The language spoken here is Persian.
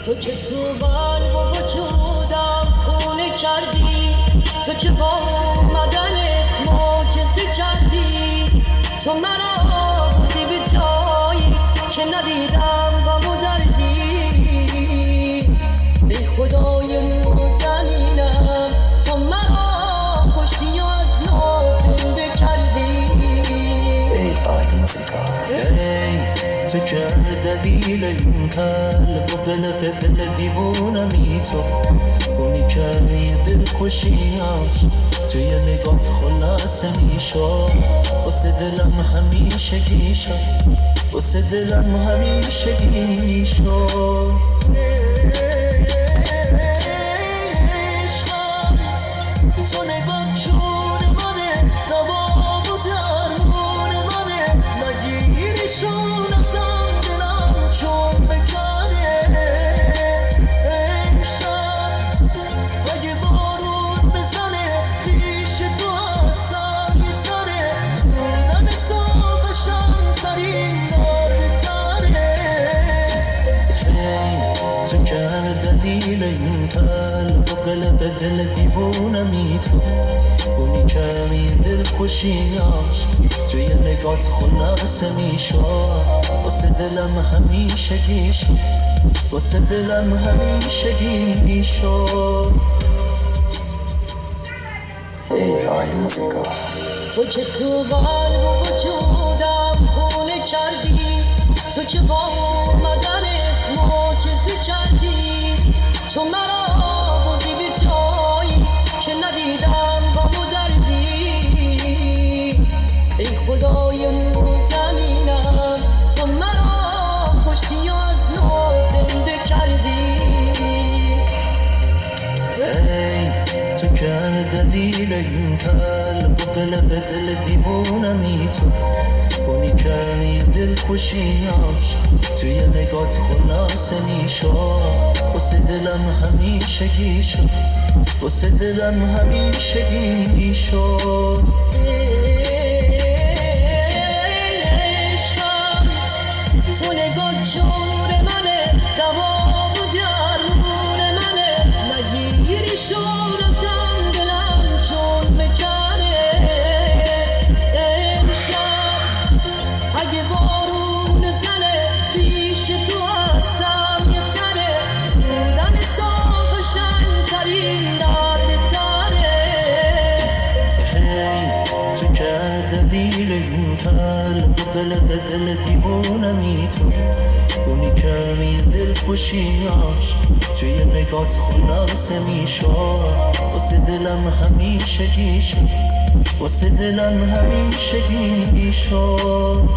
تو که تو قلب و وجودم خونه کردی، تو که با اومدنت معجزه کردی، تو مرا بودی به جایی که ندیدم غم و دردی. ای خدای رو زمینم تو مرا کشتی و از نو زنده کردی. ای آی موسیقا، ای تو که دلیل این قلب و دل دیوونمی تو، اونی که دل خوشیاش توی نگات خلاصه میشد، واسه دلم همیشه گیشم، واسه دلم همیشه گیشم. تو نگات جون منه، دوا و درمون منه، نگیریشون ازم دلم چون بکنه. امشب اگه بارون بزنه پیش تو هستم یه سره، بودن تو قشنگ‌ترین درد سره. تو که دلیل این قلب و قلب دل دیوونمی تو، اونی که دل خوشیاش توی نگات خلاصه میشد، واسه دلم همیشه گیشم، واسه دلم همیشه گیشم. ای آی موسیقا، تو که تو قلب و وجودم خونه کردی، تو که با اومدنت معجزه کردی، تو مرا بودی به جایی که ندیدم غم و دردی. ای خدای رو زمینم تو مرا کشتی و از نو زنده کردی. ای تو که دلیل این قلب و قلب دل دیوونمی تو، اونی که دل خوشیاش توی نگات خلاصه میشد، واسه دلم همیشه گیشم، واسه دلم همیشه گیشم. عشقم تو نگاه جور منه، دوا و درمون منه، نگیریشون ازم دلم چون مکنه. امشب اگه بارون بزنه پیش تو هستم یه سره، بودن تو قشنگ‌ترین درد سره. هی تو که دلیل این قلب و دل دیوونمی تو، اونی که دل خوشیاش توی نگات خلاصه میشد، واسه دلم همیشه گیشم، واسه دلم همیشه گیشم.